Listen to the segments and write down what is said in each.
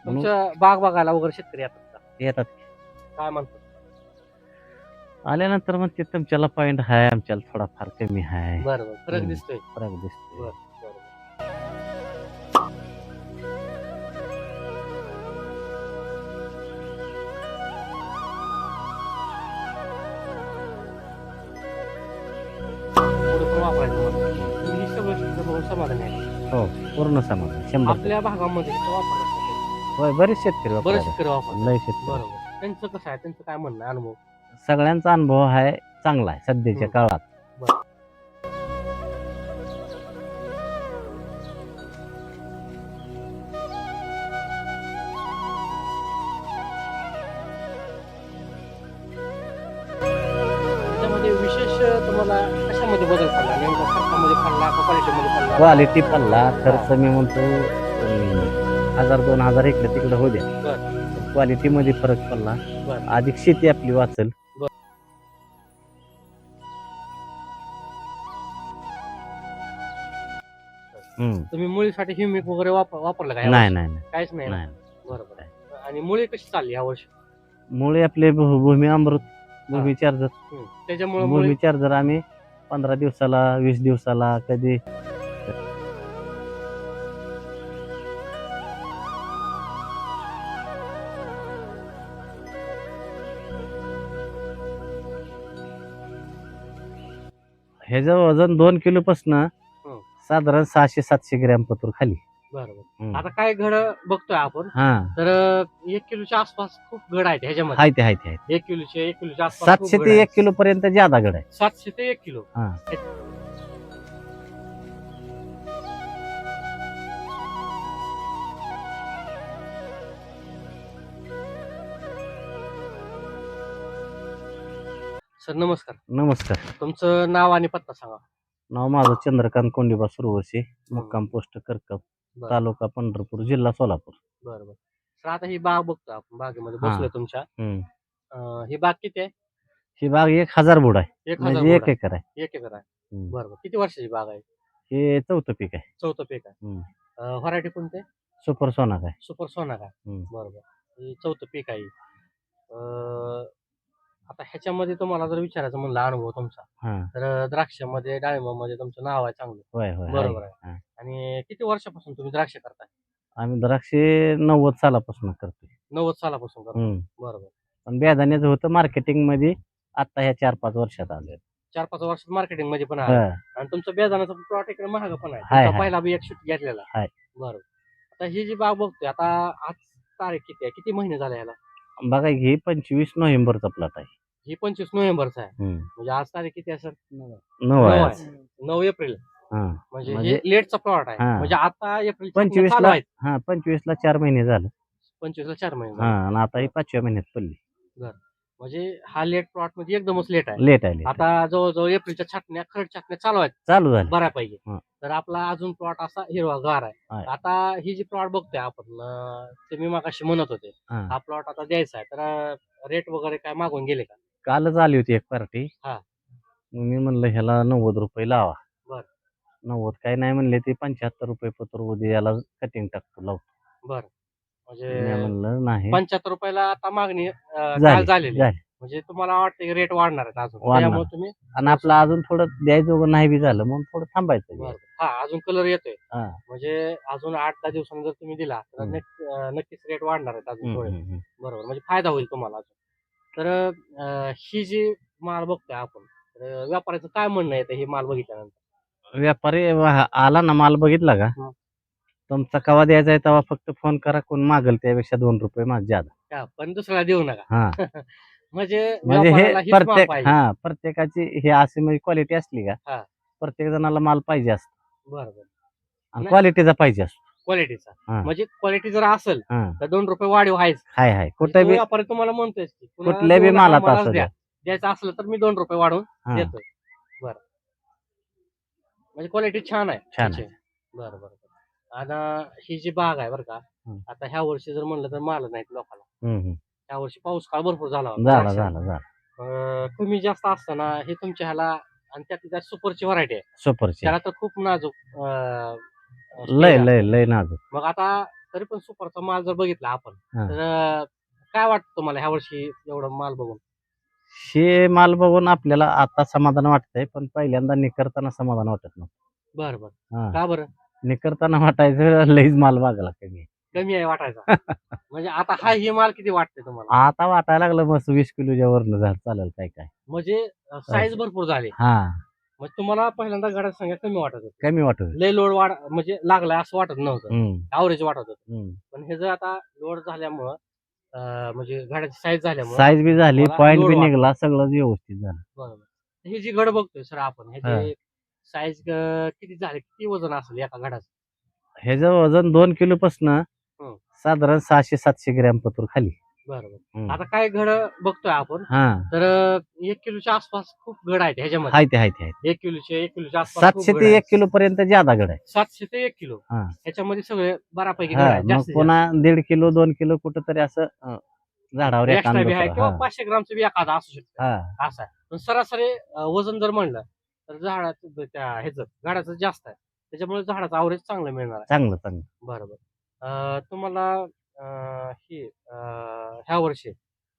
म्हणून तुमच्या बाग बघायला वगैरे शेतकरी येतात का? येतात. काय म्हणतात? आल्यानंतर मग ते तुमच्याला पॉईंट आहे, आमच्याला थोडाफार कमी आहे. बरं बरं, फरक हम्म. दिसतोय. फरक दिसतोय. बरं बरं. पुढे पण वापरायचं म्हणून तुम्ही ही सगळं शेतकरी बघून समाधानी आहे. हो, पूर्ण समाधान 100%. आपल्या भागामध्ये इथं वापरतात का? होय, बरेच शेतकरी बरेच वापरायला. शेतकरी वापरतात. लय शेतकरी. बरोबर. त्यांचं कसं आहे, त्यांचं काय म्हणणं आहे, अनुभव? सगळ्यांचा अनुभव आहे चांगला आहे सध्याच्या काळात. बरं. त्याच्यामध्ये विशेष तुम्हाला कशामध्ये बदल पडला? नेमका खर्चामध्ये पडला का क्वालिटीमध्ये पडला? क्वालिटी पडला, खर्च मी म्हणतो 1000-2000 इकडे तिकडे होऊ द्या. बरं क्वालिटी मध्ये फरक पडला. बरं. अधिक शेती आपली वाचल. तुम्ही मुळीसाठी ह्युमिक वगैरे वापरलं का? नाही नाही नाही काहीच नाही ना? नाही. बरोबर आहे. आणि मुळी कशी चालली ह्या वर्षी? मुळे आपले भूमी अमृत, भूमी चार्जर. त्याच्यामुळे भूमी चार्जर आम्ही 15 दिवसाला, 20 दिवसाला कधी ह्याचं वजन 2 किलो पासन साधारण 600-700 ग्रॅम पतूर खाली. बरोबर. आता काय घड बघतोय आपण, हा, तर 1 किलोच्या आसपास खूप घड आहेत ह्याच्यामध्ये. हाय 1 किलोच्या आसपास 700 ते 1 किलो पर्यंत ज्यादा गड आहे. 700 ते 1 किलो. हा. सर नमस्कार. नमस्कार. तुमचं नाव आणि पत्ता सांगा. नाव माझं चंद्रकांत कोंडीबा सुरवशी, मुक्काम पोस्ट करकप, बरं तालुका पंढरपूर, जिल्हा सोलापूर. बरं. सर आता ही बाग बघतो आपण, बागेमध्ये बसलोय तुमच्या. ही बाग किती आहे? ही बाग 1000 बुड आहे, 1000 म्हणजे 1 एकर आहे. 1 एकर आहे. बरोबर. किती वर्षाची बाग आहे? हे 4थं पीक आहे. 4थं पीक आहे. व्हरायटी कोणते? सुपर सोनाक आहे. सुपर सोनाक आहे. बरोबर. हे 4थं पीक आहे. आता ह्याच्यामध्ये तुम्हाला जर विचारायचं म्हणलं अनुभव तुमचा, तर द्राक्षामध्ये, डाळिंबामध्ये तुमचं नाव आहे चांगलं. होय होय. बरोबर आहे. आणि किती वर्षापासून तुम्ही द्राक्ष करताय? आम्ही द्राक्षे 90 सालापासून करतोय. 90 सालापासून करताय. बरोबर. पण बेदाण्याचं होतं मार्केटिंग मध्ये, आता ह्या 4-5 वर्षात आले. 4-5 वर्षात मार्केटिंग मध्ये पण आहे. आणि तुमचं बेदाण्याचा प्लॉट इकडे महाग पण आहे. हाय, तुमचा पहिला बी एक शूट घेतलेला हाय. बरोबर. आता ही जी बाग बघतोय, आता आज तारीख किती आहे? किती महिने झाले ह्याला? बघा, ही 25 नोव्हेंबरचा प्लॉट आहे. ही 25 नोव्हेंबरचा आहे. म्हणजे आज तारीख किती आहे सर? 9 आहे. 9 एप्रिल. म्हणजे हे लेटचा प्लॉट आहे. हा. म्हणजे आता एप्रिल 25 चालू ला आहे. 25 ला 4 महिने झाले. 25 ला 4 महिने झाले. आणि आता ही 5व्या महिन्यात पडली. म्हणजे हा लेट प्लॉट म्हणजे एकदमच लेट आहे. लेट आहे. आता जवळजवळ एप्रिलच्या छाटण्या, खरड छाटण्या चालू झाल्या बऱ्यापैकी. तर आपला अजून प्लॉट असा हिरवागार आहे. आता ही जी प्लॉट बघतोय आपण, ते मी मागाशी म्हणत होते, हा प्लॉट आता द्यायचा आहे, तर रेट वगैरे काय मागून गेले का? कालच आली होती एक पार्टी. हा. मी म्हणलं ह्याला 90 रुपये लावा. बरं. 90 काय नाही म्हणले, ते 75 रुपये पत्र उद्या याला कटिंग टाकतो लावतो. बरं. मी म्हणजे म्हणलं नाही, 75 रुपयाला आता मागणी झालेली. झाली. म्हणजे तुम्हाला वाटतं की रेट वाढणार आहे अजून, वाढणार. त्यामुळे तुम्ही आणि आपलं अजून थोडं द्यायचं नाही बी झालं म्हणून थोडं थांबायचं. हा, अजून कलर येतोय. हा. म्हणजे अजून 8-10 दिवसांनी जर तुम्ही दिला तर नक्कीच रेट वाढणार आहेत अजून थोडे. बरोबर. म्हणजे फायदा होईल तुम्हाला अजून. तर ही जी माल बघतोय आपण, तर व्यापाऱ्याचं काय म्हणणं येतं ही माल बघितल्यानंतर? व्यापारी आला ना, माल बघितला का, तुमचा कवा द्यायचा आहे तेव्हा फक्त फोन करा, कोण मागल त्यापेक्षा 2 रुपये माझ ज्यादा. पण दुसऱ्याला देऊ नका. म्हणजे हे प्रत्येकाची हे अशी म्हणजे क्वालिटी असली का, प्रत्येक जणाला माल पाहिजे असतो. बरोबर. आणि क्वालिटीचा पाहिजे असतो. क्वालिटीचा म्हणजे क्वालिटी जर असेल तर 2 रुपये वाढीव आहेच. हाय कुठे बी व्यापारी तुम्हाला म्हणतोय कुठल्या बी मालात असू द्या, द्यायचं असलं तर मी 2 रुपये वाढवून देतोय. बरं. म्हणजे क्वालिटी छान आहे. बरं. आता ही जी बाग आहे बरं का, आता ह्या वर्षी जर म्हणलं तर माल नाहीत लोकांना. ह्या वर्षी पाऊस काळ भरपूर झाला. कमी जास्त असताना हे तुमच्या ह्याला, आणि त्यात सुपरची व्हरायटी आहे. सुपरची त्याला तर खूप नाजूक लय नाजूक. मग आता तरी पण सुपरचा माल जर बघितला आपण हा. तर काय वाटतं तुम्हाला ह्या वर्षी एवढं माल बघून? हे माल बघून आपल्याला आता समाधान वाटतंय, पण पहिल्यांदा निकरताना समाधान वाटत नव्हतं. बरं बरं. हा. का बरं निकरताना वाटायचं लईच माल मागला कमी आहे. कमी आहे वाटायचा? म्हणजे आता हा हे माल किती वाटतंय तुम्हाला? आता वाटायला लागलं मस्त 20 किलोच्या वरनं झालं चालेल काय काय. म्हणजे साईज भरपूर झाली. हा मग तुम्हाला पहिल्यांदा गाड्या संख्या कमी वाटत होती, कमी वाटत. लय लोड म्हणजे लागलाय असं वाटत नव्हतं, हम्म, ॲव्हरेज वाटत होतं. हम्म. पण हे जर आता लोड झाल्यामुळं म्हणजे गाड्याची साईज झाल्यामुळं साईज बी झाली, मला पॉइंट लोड बी वाटतो. निघला, सगळं व्यवस्थित झालं. बरोबर. ही जी घड बघतोय सर आपण, हा. ह्याची साईज किती झाली, किती वजन असेल एका घडाचं? ह्याचं वजन 2 किलो पासन हं. साधारण 600-700 ग्रॅम पतूर खाली. बरोबर. हम्म. आता काय घड बघतोय आपण हा तर 1 किलोच्या आसपास खूप घड आहेत ह्याच्यामध्ये. हाय ते हाय ते हाय. 1 किलोच्या आसपास 700 खूप घड ते आहेत. 1 किलो पर्यंत ज्यादा गड आहे. 700 ते 1 किलो हा. ह्याच्यामध्ये सगळे बऱ्यापैकी घड हा, आहेत, मग जास्तीत पुन्हा 1.5 किलो 2 किलो कुठंतरी असं झाडावर जास्त. एखादं एक्स्ट्रा बी आहे दुसरं. किंवा हा 500 ग्रामचं बी एखादा असू शकतं, हा असं आहे. पण सरासरी वजन जर म्हणलं तर झाडाचं त्या ह्याचं झाडाचं जास्त आहे, त्याच्यामुळे झाडाचं ॲव्हरेज चांगलं मिळणार आहे. चांगलं चांगलं. बरोबर. तुम्हाला ह्या वर्षी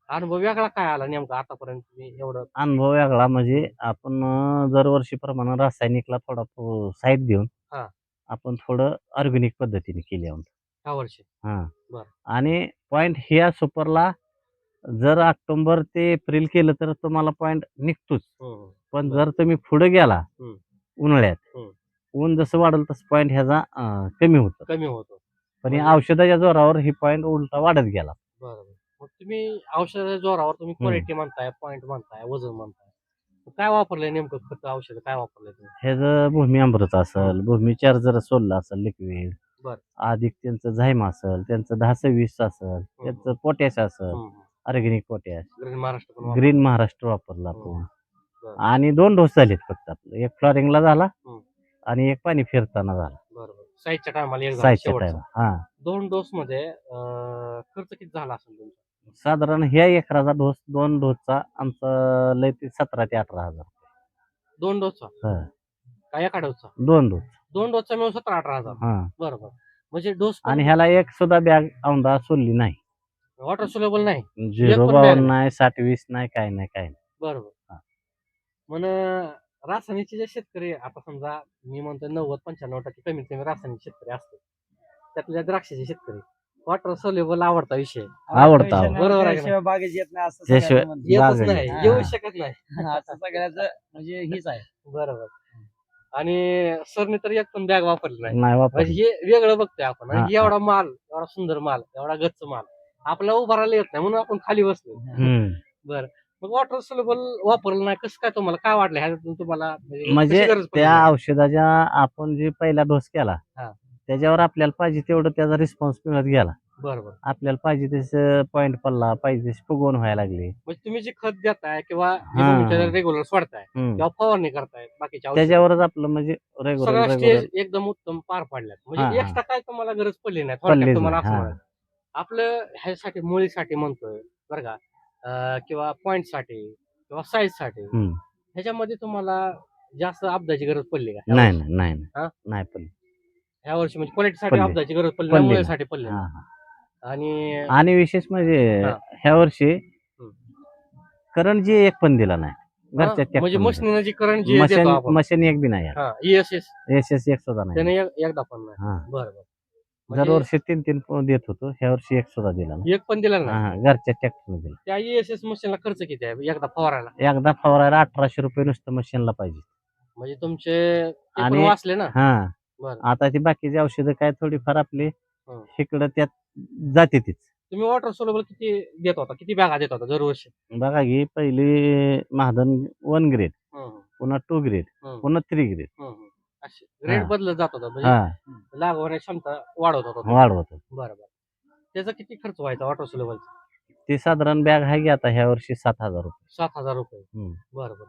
अनुभव वेगळा काय आला नेमका आतापर्यंत तुम्ही एवढं? अनुभव वेगळा म्हणजे आपण दरवर्षीप्रमाणे रासायनिकला थोडा साईड देऊन हा. आपण थोडं ऑर्गॅनिक पद्धतीने केली आहोत. ह्या वर्षी हा. बरं. आणि पॉइंट ह्या सुपरला जर ऑक्टोबर ते एप्रिल केलं तर तुम्हाला पॉइंट निघतोच. पण बरं. जर तुम्ही पुढे गेला हम्म. उन्हाळ्यात, हम्म. ऊन जसं वाढेल तसं पॉइंट ह्याचा कमी होतो. कमी होतो. पण या म्हणजे- औषधाच्या जोरावर ही पॉइंट उलटा वाढत गेला. बरोबर. मग तुम्ही औषधाच्या जोरावर तुम्ही क्वालिटी म्हणताय, पॉइंट म्हणताय, वजन म्हणताय, मग काय वापरलंय नेमकं खत औषध काय वापरलंय तुम्ही? ह्याचं भूमी अमृत असेल, भूमी चार्जर सोडलं असेल लिक्विड, बरं. अधिक त्यांचं झायम असेल, त्यांचं 10-20 असेल, त्यांचं पोटॅश असेल, ऑर्गॅनिक पोटॅश, ग्रीन महाराष्ट्र पण ग्रीन महाराष्ट्र वापरला आपण. बरं. आणि 2 डोस झालेत फक्त आपले, एक फ्लॉरिंगला झाला हम्म. आणि एक पाणी फिरताना झाला. बरोबर. साईजच्या टायमाला एक झाला साईजच्या शेवटचा. टाइम. हा. 2 डोस मध्ये खर्च किती झाला असेल तुमचा? साधारण ह्या एकराचा डोस 2 डोसचा आमचा लय ते 17 ते 18,000. 2 डोसचा हा. काय एका डोसचा? 2 डोस. 2 डोसचा मिळून 17-18,000. हा. बरोबर. म्हणजे डोस आणि ह्याला एक सुद्धा बॅग औंधा सोडली नाही. वॉटर सोलेबल नाही. 0 पण bag बावन नाही. नाही, 60-20 नाही, काय नाही काय नाही. बरोबर. हा. मन रासायनिकचे जे शेतकरी आता समजा मी म्हणतो 90-95% कमीत कमी रासायनिक शेतकरी असते, त्यातल्या द्राक्षाचे शेतकरी वॉटर सोल्युबल आवडता विषय. आवडता. बरोबर आहे का नाही? बागेत येत नाही असं त्याशिवाय सगळ्यांचं म्हणणं. येतच बागेत. नाही, हा. येऊ शकत नाही. असं सगळ्याचं म्हणजे हीच आहे. बरोबर. आणि सरने तर एक पण बॅग वापरली नाही. नाही वापर. म्हणजे हे वेगळं बघतोय आपण. आणि हा, एवढा माल, एवढा सुंदर माल, एवढा गच्च माल आपल्याला उभारायला येत नाही म्हणून आपण खाली बसलो. बरं. मग वॉटर सोल्युबल वापरलं नाही, कसं काय तुम्हाला काय वाटलं ह्यातून तुम्हाला म्हणजे कशी गरज पडली त्या नाही? औषधाच्या आपण जे पहिला डोस केला हा. त्याच्यावर आपल्याला पाहिजे तेवढं त्याचा रिस्पॉन्स मिळत गेला. बरोबर. आपल्याला पाहिजे तसं पॉइंट पडला, पाहिजे तशी फुगवून व्हायला लागली. म्हणजे तुम्ही जे खत देताय किंवा हा. रेग्युलर सोडताय किंवा फवारणी करताय बाकीच्या औषधं, त्याच्यावरच आपलं म्हणजे सगळ्या रेग्युलर स्टेज एकदम उत्तम पार पाडल्यात. हा, म्हणजे हा. एक्स्ट्रा काय तुम्हाला गरज पडली नाही थोडक्यात पडलीच तुम्हाला नाही. असं हा. म्हणायचं. आपलं ह्यासाठी मुळीसाठी म्हणतोय बरं का, किंवा पॉइंट साठी किंवा साईज साठी ह्याच्यामध्ये तुम्हाला जास्त अपदाची गरज पडली का ह्या नाही वर्षी? नाही नाही हा? नाही पडली. ह्या वर्षी म्हणजे क्वालिटीसाठी पडली. अपदाची गरज पडली पडली नाही, नाही. मुळीसाठी पडली हा, नाही. हा. आणि विशेष म्हणजे हा. ह्या वर्षी करंट जी एक पण दिला नाही घरच्या म्हणजे ट्रॅक्टरमध्ये. मशीन जी करंट जी देतो आपण, मशीन एक बी नाही ESS एस एक सुद्धा नाही. त्याने एकदा पण नाही. हा. बरोबर. दरवर्षी 3 देत होतो, ह्या वर्षी एक सुद्धा दिला नाही. एक पण दिला नाही. हा, घरच्या ट्रॅक्टर दिला. त्या ESS मशीनला खर्च किती आहे एकदा फवारायला? एकदा फवारायला 1800 रुपये नुसतं मशीनला पाहिजे. म्हणजे तुमचे ते पण आणि वाचले ना. हा, बरं. आता ती बाकीची औषधं काय थोडीफार आपली हं. इकडं त्यात जाते तीच. तुम्ही वॉटर सोल्युबल किती देत होता, किती बॅगा देत होता दरवर्षी? बघा की पहिली महाधन 1 ग्रेड, हं, पुन्हा 2 ग्रेड, हं, पुन्हा 3 ग्रेड हं, हं. अशी ग्रेड हा. बदलत जात होता म्हणजे हा, लागवण्याची क्षमता वाढवत होता तुम्ही. वाढवतो. बरोबर. त्याचा किती खर्च व्हायचा वॉटर सोल्युबलचा? ते साधारण बॅग आहे की आता ह्या वर्षी 7,000 रुपये. 7,000 रुपये. हम्म. बरोबर.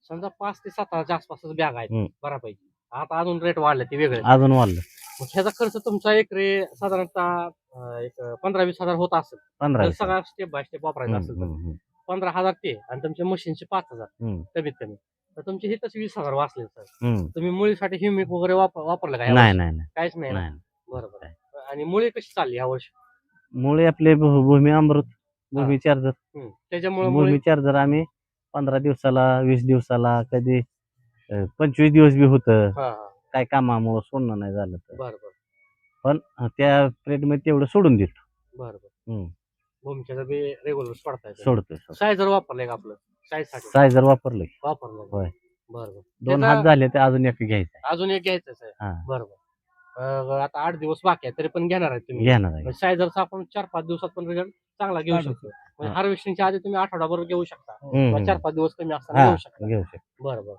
समजा 5 ते 7,000च्या आसपासच बॅग आहेत हं. बऱ्यापैकी. आता अजून रेट वाढले ते वेगळे. अजून वाढलं मग ह्याचा खर्च तुमचा एकरी साधारणतः एक 15-20 हजार होत असेल. 15. जर सगळा स्टेप बाय स्टेप वापरायचा असेल तर 15,000 ते आणि तुमच्या मशीनचे 5,000 कमीत कमी, तर तुमचे हे तसे 20,000 वाचले सर. तुम्ही मुळीसाठी ह्युमिक वगैरे वापरलं का? नाही नाही नाही काहीच नाही ना? नाही. बरोबर. आणि मुळे कशी चालली या वर्षी? मुळे आपले भूमी अमृत, भूमी चार्जर, त्याच्यामुळे मुळे भूमी चार्जर आम्ही 15 दिवसाला, 20 दिवसाला, कधी 25 दिवस बी होतं. हा हा काय कामामुळे सोडणं नाही झालं तर. बरं बरं पण त्या पिरियड मध्ये तेवढं सोडून देतो. बरं बरं. हम्म. भूमीच्या बी रेग्युलर सोडताय सोडतोय. सायझर वापरलंय का आपलं साईजसाठी सायझर वापरलंय. वापरलं होय. बरं बरं. 2 त्याचा हात झाले तर अजून एक घ्यायचं. अजून एक घ्यायचंच आहे. हा, बरोबर. आता 8 दिवस बाकी आहे तरी पण घेणार आहे तुम्ही. घेणार आहे. सायझरचा आपण 4-5 दिवसात पण रिझल्ट चांगला घेऊ शकतो. म्हणजे हा. हार्वेस्टिंगच्या आधी तुम्ही आठवडाभर घेऊ शकता किंवा हम्म. 4-5 दिवस कमी असताना हा, घेऊ शकता. घेऊ शकतो. बरोबर.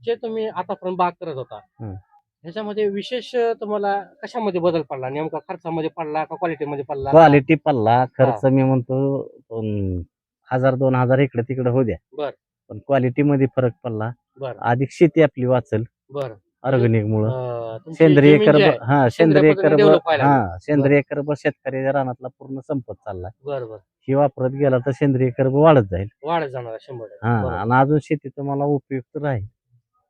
जे तुम्ही आतापर्यंत बाग करत होता हम्म. ह्याच्यामध्ये विशेष तुम्हाला कशामध्ये बदल पडला? नेमका खर्चामध्ये पडला का क्वालिटीमध्ये पडला? क्वालिटी पडला, खर्च मी म्हणतो 1000-2000 इकडे तिकडे होऊ द्या. बर पण क्वालिटी मध्ये फरक पडला. बर अधिक शेती आपली वाचल बर ऑर्गॅनिक मुळे. तुमची सेंद्रिय जमीन जी आहे, सेंद्रिय पद्धतीने develop व्हायला लागली. सेंद्रिय कर्ब शेतकऱ्याच्या रानातला पूर्ण संपत चाललाय. बरोबर ही वापरत गेला तर सेंद्रिय कर्ब वाढत जाईल. वाढत जाणार 100%. हा, बरोबर आणि अजून शेती तुम्हाला उपयुक्त राहील.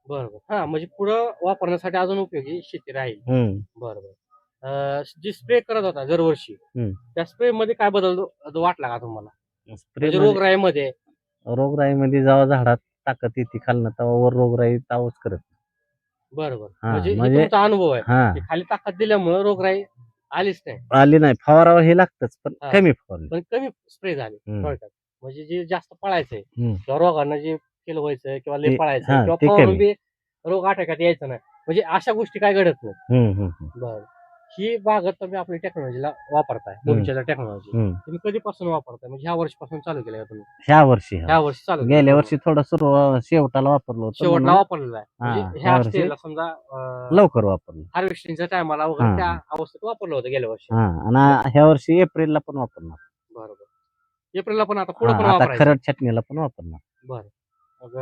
बरोबर. हा म्हणजे पुढं वापरण्यासाठी अजून उपयोगी शेती राहील. हम्म. बरोबर. जी स्प्रे करत होता दरवर्षी हम्म. त्या स्प्रे मध्ये काय बदल वाटला का तुम्हाला? स्प्रे म्हणजे रोगराईमध्ये रोगराईमध्ये जेव्हा झाडात ताकद येते खालनं तेव्हा वर रोगराई तावच करत. बरोबर. हा, म्हणजे म्हणजे- तुमचा अनुभव आहे हा, की खाली ताकद दिल्यामुळे रोगराई आलीच नाही आली नाही. फवारावं हे लागतच पण हा. कमी फवारणी. पण कमी स्प्रे झाले हम्म. थोडक्यात. म्हणजे जे जास्त पळायचंय हम्म. किंवा रोगांना जे फेल व्हायचं किंवा लय ते- पळायचं हा, किंवा ते फवारून कमी. बी रोग आटोक्यात यायचं नाही. म्हणजे अशा गोष्टी काय घडत नाही. बरं. ही बागत तुम्ही आपली टेक्नॉलॉजीला वापरताय भविष्याच्या टेक्नॉलॉजी तुम्ही कधीपासून वापरताय? म्हणजे ह्या वर्षीपासून चालू केलं का तुम्ही? ह्या वर्षी ह्या वर्षी चालू केलं. गेल्या वर्षी थोडं शेवटाला वापरलो होतं शेवटला म्हणून वापरलेला आहे. म्हणजे हा, ह्या ह्या वर्षी स्टेजला समजा लवकर वापरलो. हार्वेस्टिंगच्या टायमाला वगैरे हा, त्या हा. अवस्थेत वापरलं होतं गेल्या वर्षी. हा, आणि ह्या वर्षी एप्रिलला पण वापरणार. बरोबर. एप्रिलला पण आता पुढे हा, पण आता वापरायचं. खरड छटणीला पण वापरणार. बरं. मग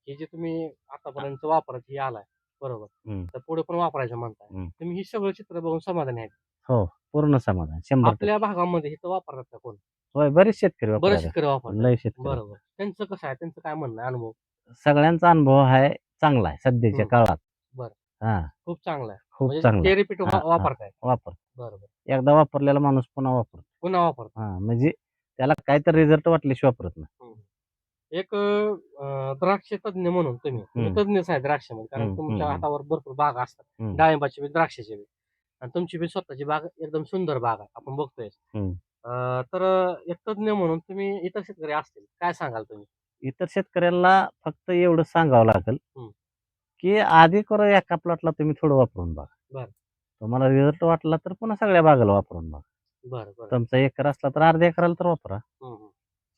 हे जे तुम्ही आतापर्यंत वापरत हे आलाय बरोबर हम्म. तर पुढे पण वापरायचं म्हणताय. हम्म. तुम्ही ही सगळं चित्र बघून समाधानी आहे? हो, पूर्ण समाधान 100%. आपल्या भागामध्ये इथं वापरतात का कोण? होय, बरेच शेतकरी बरेच वापरतात. शेतकरी वापरतात. लय शेतकरी. बरोबर. त्यांचं कसं आहे? त्यांचं काय म्हणणं आहे? अनुभव सगळ्यांचा अनुभव आहे चांगला आहे सध्याच्या हम्म. काळात. बरं. हा, खूप चांगलं आहे. खूप म्हणजे चांगला ते आहे. रिपीट हा, हा. वापरताय. वापर बरोबर. एकदा वापरलेला माणूस पुन्हा वापरतो. पुन्हा वापरतो. हा, म्हणजे त्याला काहीतरी रिझल्ट वाटल्याशिवाय वापरत नाही. एक द्राक्ष तज्ञ म्हणून तुम्ही तज्ञच आहे द्राक्षामध्ये कारण तुमच्या हातावर भरपूर बाग असतात. डाळिंबाची बी द्राक्षाची बी आणि तुमची बी स्वतःची बाग एकदम सुंदर बाग आहे आपण बघतोय. तर एक तज्ञ म्हणून तुम्ही इतर शेतकरी असतील काय सांगाल तुम्ही? इतर शेतकऱ्यांना फक्त एवढं सांगावं लागेल की आधी करू एका प्लॉटला तुम्ही थोडं वापरून बघा. बरं. तुम्हाला रिझल्ट वाटला तर पुन्हा सगळ्या बागाला वापरून बघा. बरं. तुमचा एकर असला तर अर्ध्या एकराला तर वापरा.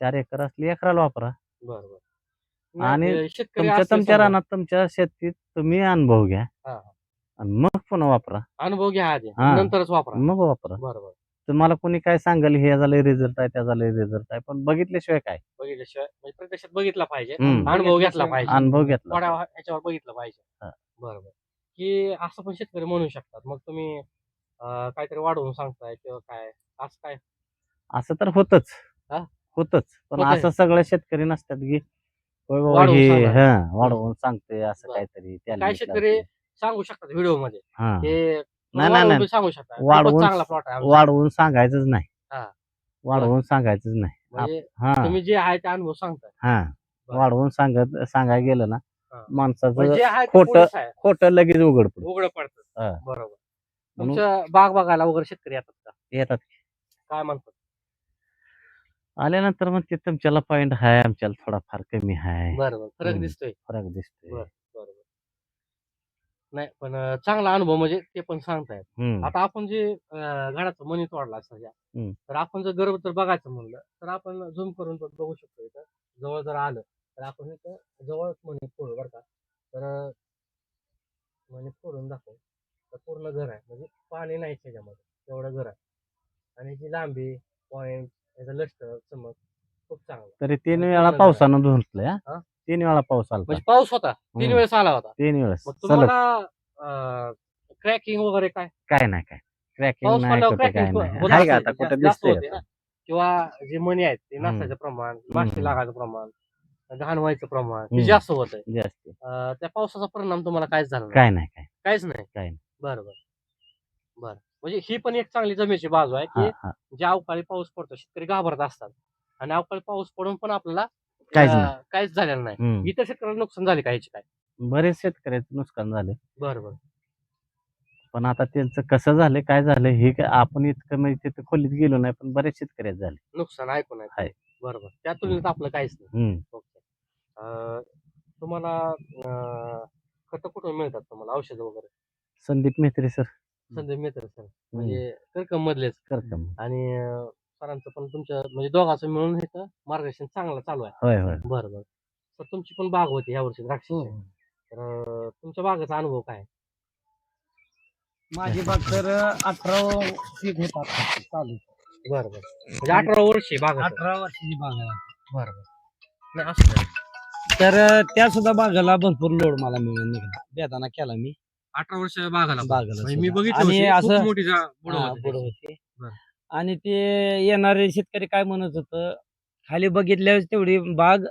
4 एकर असली एकराला वापरा. बरोबर. आणि शेतकरी तुमच्या रानात तुमच्या शेतीत तुम्ही अनुभव घ्या हा. आणि मग पुन्हा वापरा. अनुभव घ्या आधी हा. नंतरच वापरा. मग वापरा. बरोबर. तुम्हाला कोणी काय सांगाल हे झालं रिझल्ट आहे त्या झालं रिझल्ट आहे पण बघितल्याशिवाय काय. बघितल्याशिवाय म्हणजे प्रत्यक्षात बघितला पाहिजे. हम्म. अनुभव घेतला पाहिजे. अनुभव घेतला थोड्या ह्याच्यावर बघितलं पाहिजे. हा. बरोबर. की असं पण शेतकरी म्हणू शकतात मग तुम्ही काहीतरी वाढवून सांगताय किंवा काय असं काय? असं तर होतच हा? होतच पण होतंय. असं सगळे शेतकरी नसतात की होय बाबा वाढवून हे सांगणार. हा वाढवून सांगते असं बरं. काहीतरी त्याला काही मीठ शेतकरी लावते. सांगू शकतात व्हिडिओ मध्ये हा. हे नाही, वाढवून नाही. बी सांगू शकतात खूपच वाढवून चांगला प्लॉट आहे आमचा. वाढवून सांगायचंच नाही. हा. वाढवून सांगायचंच नाही. म्हणजे हा, तुम्ही जे आहे ते अनुभव सांगताय. हा. बरं. वाढवून सांगायला गेलं ना हा. माणसाचं म्हणजे जे आहे ते खोटं पुढंच आहे. खोटं लगेच उघड पडतं. उघडं पडतं. हा. बरोबर. म्हणून तुमच्या बाग बघायला वगैरे शेतकरी येतात का? येतात काय म्हणतात? आल्यानंतर मग ते तुमच्याला पॉइंट आहे आमच्याला थोडाफार कमी आहे. बरोबर. फरक हम्म. दिसतोय. फरक दिसतोय. बरोबर. नाही पण चांगला अनुभव म्हणजे ते पण सांगतायत. हम्म. आता आपण जे घराचा मनी तोडला सध्या हम्म. तर आपण जर गर्भ जर बघायचं म्हणलं तर आपण झूम करून पण बघू शकतो. इथं जवळ जर आलं तर आपण इथं जवळच मनी फोडू बरं का तर मनी फोडून दाखवू तर पूर्ण घर आहे म्हणजे पाणी नाही त्याच्यामध्ये एवढं घर आहे आणि जी लांबी पॉइंट याचं लष्कर चमक खूप चांगलं. तरी 3 आणि वेळा पूर्ण पावसानं धुतलंय. हा? 3 वेळा पाऊस आला. म्हणजे पाऊस होता 3 हम्म. वेळेस आला होता. 3 वेळेस मग सलग. तुम्हाला क्रॅकिंग वगैरे काय काय नाही काय क्रॅकिंग पाऊस नाही पडल्यावर कुठे काय क्रॅकिंग नाही होत आहे का असेल, आता कुठे जास्त दिसतंय होते आता? ना किंवा जे मणी आहेत ते हम्म. नासाचं प्रमाण माशी हम्म. लागायचं प्रमाण घाण व्हायचं प्रमाण ते हम्म. जास्त होत आहे. जास्त त्या पावसाचा परिणाम तुम्हाला काहीच झाला नाही? काय नाही काय काहीच नाही. काय नाही. बरोबर. म्हणजे ही पण एक चांगली जमेची बाजू आहे हा की हा जे अवकाळी पाऊस पडतो शेतकरी घाबरत असतात आणि अवकाळी पाऊस पडून पण आपल्याला काहीच नाही. काहीच झालेलं नाही. हम्म. इतर शेतकऱ्याला नुकसान झाले का ह्याची काय? बरेच शेतकऱ्याचं नुकसान झाले, बरोबर. पण आता त्यांचं कसं झालं काय झालं हे काय आपण इतकं म्हणजे तिथं खोलीत गेलो नाही, पण बरेच शेतकऱ्याचं झाले. नुकसान ऐकून आहे. आहे. बरोबर. त्या तुलनेत आपलं काहीच नाही. हम्म. ओके. तुम्हाला खतं कुठून मिळतात तुम्हाला औषधं वगैरे? संदीप मेहत्रे सर, संदीप मित्र सर म्हणजे करकम मधलेच करकम. आणि सरांचं पण तुमच्या म्हणजे दोघांचं मिळून इथं मार्गदर्शन चांगलं चालू आहे. होय होय. बरं. तर तुमची पण बाग होती ह्या वर्षी द्राक्षाची. तर तुमच्या बागेचा अनुभव काय? माझी बाग तर 18 पीक होतात चालू. बरं. म्हणजे 18 वर्षी बाग 18 वर्षाची बाग आहे. बरोबर. नाही असं नाही. तर त्या सुद्धा बागाला भरपूर लोड मला मिळून निघाला. बेदाना केला मी 18 वर्ष बागाला बागाला म्हणजे मी सुद्धा. बघितलं आणि होती, खूप असं मोठी बुडं हा, होती पुढं त्याची. होते. बरं. आणि ते येणारे शेतकरी काय म्हणत होतं, खाली बघितल्यावर तेवढी बाग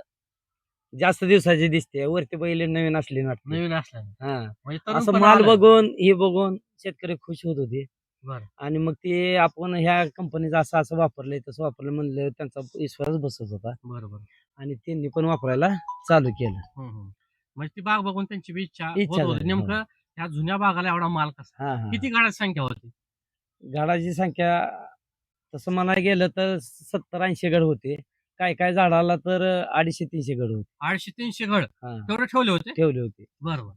जास्त दिवसाची दिसते, वरती बैल नवीन असली वाटते. नवीन असल्याने हा, म्हणजे तरुण असं पण माल आलाय. बघून हे बघून शेतकरी खुश होत होते. बरं. आणि मग ते आपण ह्या कंपनीचं असं असं वापरलंय तसं वापरलं म्हणलं त्यांचा विश्वास बसत होता बरोबर. आणि त्यांनी पण वापरायला चालू केलं. म्हणजे ती बाग बघून त्यांची बी इच्छा इच्छा होत होती. झाली, नेमकं त्या जुन्या बागाला एवढा माल कसा? हा हा. किती गाड्याची संख्या होती? झाडाची संख्या तसं म्हणायला गेलं तर 70-80 गड होते. काय काय झाडाला तर 250-300 गड होते. 250-300 घड हा, तेवढे ठेवले होते? ठेवले होते. बरोबर.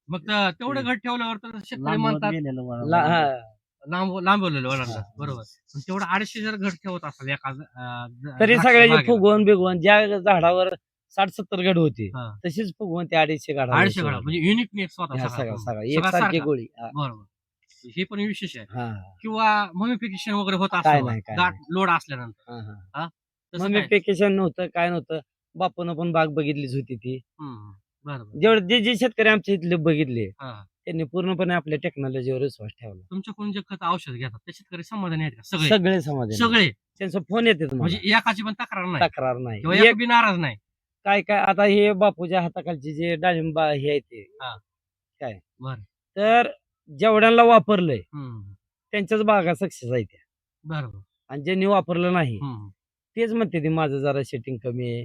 मग तेवढे घड ठेवल्यावर तर शेतकरी लांबवत म्हणतात गेलेलं वळण. हा, लांबवलेलं वळणदार. हा. बरोबर. पण तेवढं 250 जर घड ठेवत असेल एका तरी द्राक्ष सगळ्याचे बागेला, फुगवून बिगवून ज्या झाडावर 60-70 गड होते हा. तशीच फुगवून ते 250 गाडा 250 घड म्हणजे युनिक स्वतः सगळा सगळा सगळा सगळा एकसारखी सारखा. गोळी. हा, बरोबर. हे पण विशेष आहे. हा. किंवा मॉडिफिकेशन वगैरे होत काय असतं नाही, काय गाठ नाही. लोड असल्यानंतर. हा, हा. हा? तसं मग मी काय? पेकेशन नव्हतं, काय नव्हतं. बापून पण बाग बघितलीच होती ती. बरोबर. जेवढे जे शेतकरी आमच्या इथले बघितले हा. त्यांनी पूर्णपणे आपल्या टेक्नॉलॉजीवर विश्वास ठेवला. तुमच्याकडून जे खत औषध घेतात ते शेतकरी समाधानी आहेत का? सगळे सगळे समाधानी. सगळे त्यांचा फोन येते म्हणजे एकाची पण तक्रार नाही तक्रार नाही. किंवा एक एक बी नाराज नाही. काय काय आता हे बापूच्या हाताखालचे जे डाळिंबा हे आहे ते हा. काय बरं. तर जेवढ्यांना वापरलंय हम्म. त्यांच्याच बागा सक्सेस आहे त्या. बरोबर. आणि ज्यांनी वापरलं नाही हम्म. तेच म्हणते ते माझं जरा सेटिंग कमी आहे,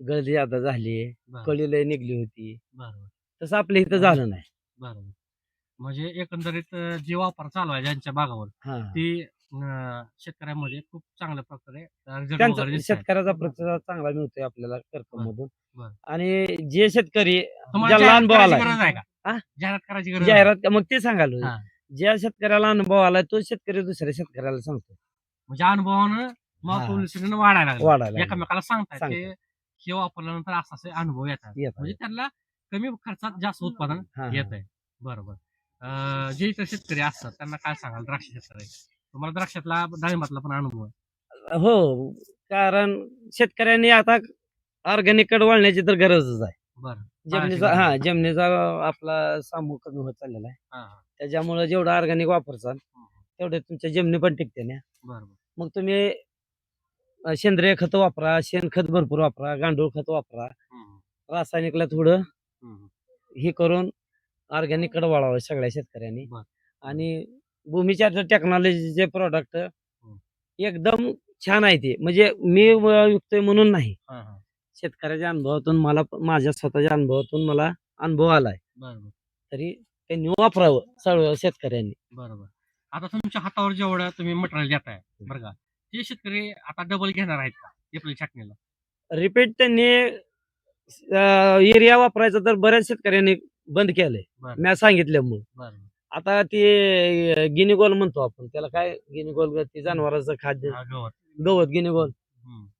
गळदी आता झाली, बरं. कळी लय निघली होती. बरोबर. तसं आपल्या इथं झालं नाही. बरोबर. म्हणजे एकंदरीत जे वापर चालू आहे ज्यांच्या बागावर हा, ती शेतकऱ्यांमध्ये खूप चांगल्या प्रकारे result त्यांचा वगैरे दिसतायत. शेतकऱ्याचा प्रतिसाद चांगला मिळतोय आपल्याला कर्कमधून. बरं. आणि जे शेतकरी तुम्हाला ज्याला जाहिरात अनुभव करायची आलाय, गरज आहे का? हा? जाहिरात करायची गरज आहे? जाहिरात मग ते सांगाल हा. ज्या शेतकऱ्याला अनुभव आलाय तो शेतकरी दुसऱ्या शेतकऱ्याला सांगतो. म्हणजे अनुभवानं हा. महत्त्वानं वाढायला लागलं. वाढायला लागलं. एकामेकाला सांगतायत सांगतात. ते हे वापरल्यानंतर असे अनुभव येतात. म्हणजे त्यांना कमी खर्चात जास्त उत्पादन हा, हा. येत आहे. बरोबर. जे इतर शेतकरी असतात त्यांना काय सांगाल? द्राक्ष शेतकरी तुम्हाला द्राक्षातला डाळिंबातला पण अनुभव आहे. हो, कारण शेतकऱ्यांनी आता ऑर्गॅनिक कडे वळण्याची तर गरजच आहे. बरं. जमिनीचा आपला सामूह कमी होत चाललेला आहे. हा, हा. त्याच्यामुळे जेवढं ऑर्गॅनिक वापरचाल तेवढे तुमच्या जमिनी पण टिकते ना. बरोबर. मग तुम्ही सेंद्रिय खत वापरा, शेणखत भरपूर वापरा, गांडूळ खत वापरा, रासायनिकला थोडं हे करून ऑर्गॅनिक कडे वळावं सगळ्या शेतकऱ्यांनी. बरं. आणि भूमीच्या टेक्नॉलॉजीचे प्रोडक्ट एकदम छान आहे ते. म्हणजे मी युक्तोय म्हणून नाही, शेतकऱ्याच्या अनुभवातून मला माझ्या स्वतःच्या अनुभवातून मला अनुभव आलाय. बरोबर. तरी त्यांनी वापरावं सर्व शेतकऱ्यांनी. बरोबर. आता तुमच्या हातावर जेवढं तुम्ही मटेरियल देताय बरं का, ते शेतकरी आता डबल घेणार आहेत का एप्रिल छाटणीला? रिपीट त्यांनी एरिया वापरायचं तर बऱ्याच शेतकऱ्यांनी बंद केलंय. बरं. मी सांगितल्यामुळे बरं. आता ते गिनीगोल म्हणतो आपण त्याला, काय गिनीगोल ते जनावरांचं खाद्य हा, गवत. गवत गिनीगोल,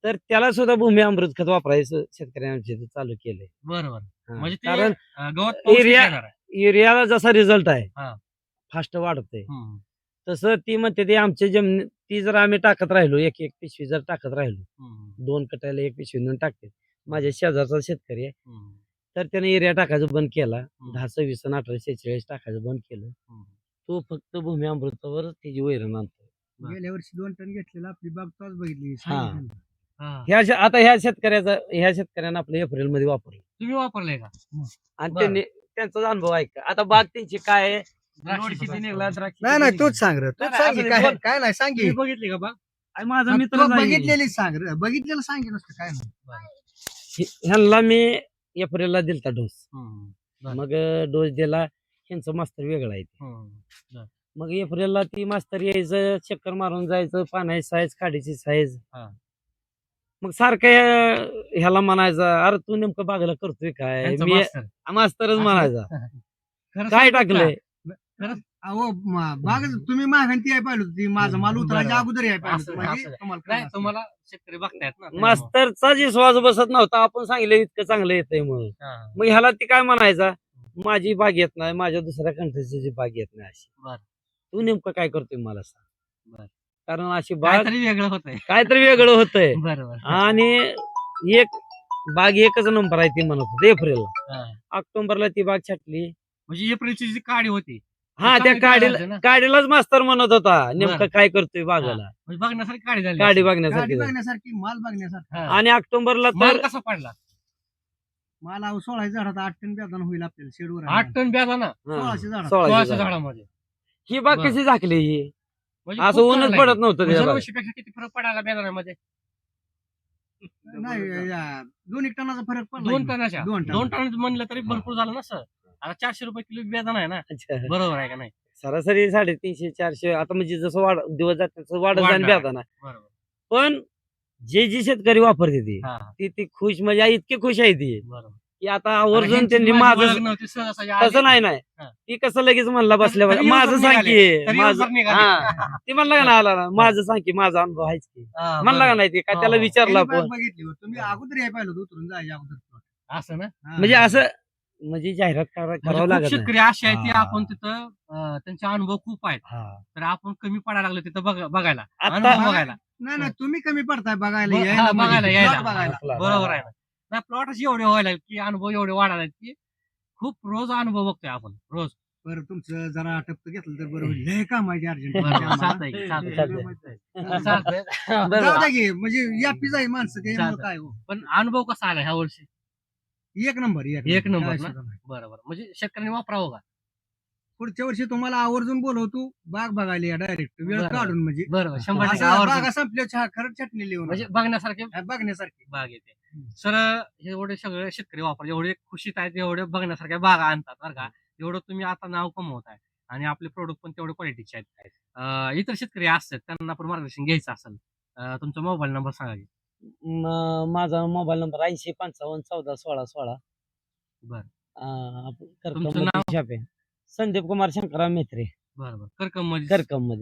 तर त्याला सुद्धा भूमी अमृत खत वापरायचं शेतकऱ्यांच्या इथं चालू केलंय. बरोबर. हा, म्हणजे ते कारण गवत पाऊस एरिया- येणार आहे. एरियाला जसा रिझल्ट आहे हा. फास्ट वाढतंय, हम्म. तसं ती म्हणते ते आमच्या जमिनी ती जर आम्ही टाकत राहिलो एक एक पिशवी जर टाकत राहिलो, हम्म. 2 कट्याला 1 पिशवी नेऊन टाकते. माझ्या शेजारचा शेतकरी आहे हम्म. तर त्याने एरिया टाकायचं बंद केला. हम्म. 10-26 आणि 18-46 टाकायचं बंद केलं. हम्म. तो फक्त भूमी अमृतावर त्याची वैरण आणतो. बरं. गेल्या वर्षी 2 टन घेतलेला आपली बाग तोच बघितली. हा. हा. आता ह्या शेतकऱ्यानं आपलं एप्रिल मध्ये वापरलं तुम्ही वापरले का? आणि बरं. त्यांचा अनुभव ऐका. आता बाग त्यांची काय आहे, द्राक्षे किती निघला द्राक्षे नाही किती नाही निघला? तूच सांग रे तूच नाही, सांग असं काय बोल. काय नाही सांग की. तुम्ही बघितली का बाग आणि माझा तू मित्र बघितलेली सांग रे बघितलेलं सांग की नसतं काय नाही. ह्यांना मी एप्रिलला दिलता डोस बरं. मग डोस दिला ह्यांचं मास्तर वेगळं आहे ते. मग एप्रिलला ती मास्तर यायचं चक्कर मारून जायचं पाण्याची साईज काडीची साईज हा. मग सारखं ह्याला म्हणायचं अरे तू नेमकं बागेला करतोय काय यांचं मी मास्तर. मास्तरच असं? म्हणायचा खरं काय सांगू का? टाकलंय अहो बाग तुम्ही मागणी ती याय पाहिजे होती माझा माल उतरायच्या बरोबर. अगोदर याय पाहिजे असं- होतं. म्हणजे असं. तुम्हाला नाही कळलं असतं. तुम्हाला शेतकरी बघतायत ना त्यामुळं. मास्तरचा विश्वास बसत नव्हता आपण सांगितलं इतकं चांगलं येतंय म्हणून हा. मग ह्याला ती काय म्हणायचा माझी बाग येत नाही माझ्या दुसऱ्या कंट्रीची बाग येत नाही अशी बरं. तू नेमकं काय करतोय मला सांग बरं. कारण अशी बाग काहीतरी वेगळं होतंय. काहीतरी वेगळं होतंय बरोबर. आणि एक बाग एकच नंबर आहे ती म्हणत होती एप्रिलला हा. ऑक्टोबरला ती बाग छाटली म्हणजे एप्रिलची जी काडी होती हा त्या चांगली काढायची ना. काडीला काडीलाच मास्तर म्हणत होता नेमकं बरं. काय करतोय बागाला म्हणजे बघण्यासारखी काडी झाली काडी असेल. गाडी बघण्यासाठी बघण्यासारखी माल बघण्यासारखी हा. आणि ऑक्टोबरला माल तर कसा पडला माल अहो 16 झाडात 8 टन बेदान होईल आपल्याला शेडवर 8 टन ब्याजा ना हा, 1600 झाडं. 1600 1600 झाडं. झाडामध्ये ही बाग बरं. कशी झाकली ही म्हणजे असं खूप ऊनच चांगलं पडत आहे. नव्हतं म्हणजे त्या बागेत. दरवर्षीपेक्षा किती फरक पडायला बेदाण्यामध्ये नाही 2-1 टनाचा फरक पडला 2 की. टनाच्या 2 टन म्हणलं तरी भरपूर झालं ना सर आता 400 रुपये किलो बेदाना आहे ना अच्छा. बरोबर आहे का नाही सरासरी 350-400 आता म्हणजे जसं दिवस जात तसं वाढत जाईल वाढणार. बेदाना बरोबर पण जे शेतकरी वापरते ती हा ती खुश म्हणजे इतके खुश आहे ती बरोबर की आता आवर्जून ह्यांची त्यांनी माझी माझं ओळख नव्हती, सहजासहजी आली. तसं नाही नाही हा. ती कसं लगेच म्हणला बसल्या तरी माझं उजर सांग निघाले. की तरी माझं उजर निघाले. हा. ती म्हणला का ना आला ना माझं सांग की माझा अनुभव आहेच की हा, म्हणला का बरोबर. नाही ते काय हो. त्याला विचारलं त्यांनी बाग आपण बघितली हो. तुम्ही अगोदर याय पाहिलं होतं, उतरून जायच्या अगोदर असं ना हा. म्हणजे असं म्हणजे जाहिरात म्हणजे करावं खूप लागत नाही. शेतकरी असे आहेत की हा. आपण तिथं त्यांचे अनुभव खूप आहेत हा. तर आपण कमी पडायला लागलो तिथं बघायला आता- अनुभव बघायला नाही नाही तुम्ही कमी पडताय बघायला हा, यायला म्हणजे. बघायला, यायला. plot बघायला आपला- बरोबर आहे ना नाही प्लॉटच एवढे व्हायला आहेत की अनुभव एवढे वाढायला आहेत की खूप रोज अनुभव बघतोय आपण रोज बरं तुमचं जरा टप्प घेतलं तर बरं होईल. लय काम आहे अर्जंट बरोबर चालतंय की, चालतंय. चालतंय. जाऊ बरोबर. द्या की म्हणजे यापी जाईल माणसं त्यामुळे चालतंय. काय हो पण अनुभव कसा आला ह्या वर्षी एक नंबर एक नंबर काय ना? सुद्धा नाही. बरोबर म्हणजे शेतकऱ्यांनी वापरावं का पुढच्या वर्षी तुम्हाला आवर्जून बोलवतो बाग बघायला या डायरेक्ट वेळ बरं. काढून म्हणजे बरोबर 100% असं आवर्जून. बागा संपल्या खरंच चटणी लिहून म्हणजे बघण्यासारखे बघण्यासारखी बाग येते सर एवढे सगळे शेतकरी वापर एवढे खुशीत आहेत एवढे बघण्यासारख्या बागा आणतात बरं का एवढं तुम्ही आता नाव कमवताय आणि आपले प्रोडक्ट पण तेवढे क्वालिटीचे आहेत इतर शेतकरी असतात त्यांना पण मार्गदर्शन घ्यायचं असेल तुमचा मोबाईल नंबर सांगा की. माझा मोबाईल नंबर 8055141616 बरं आपण तुमचं करकम नाव? शॉप आहे संदीप कुमार शंकरराव मेत्रे बरोबर करकम मध्ये करकम मध्ये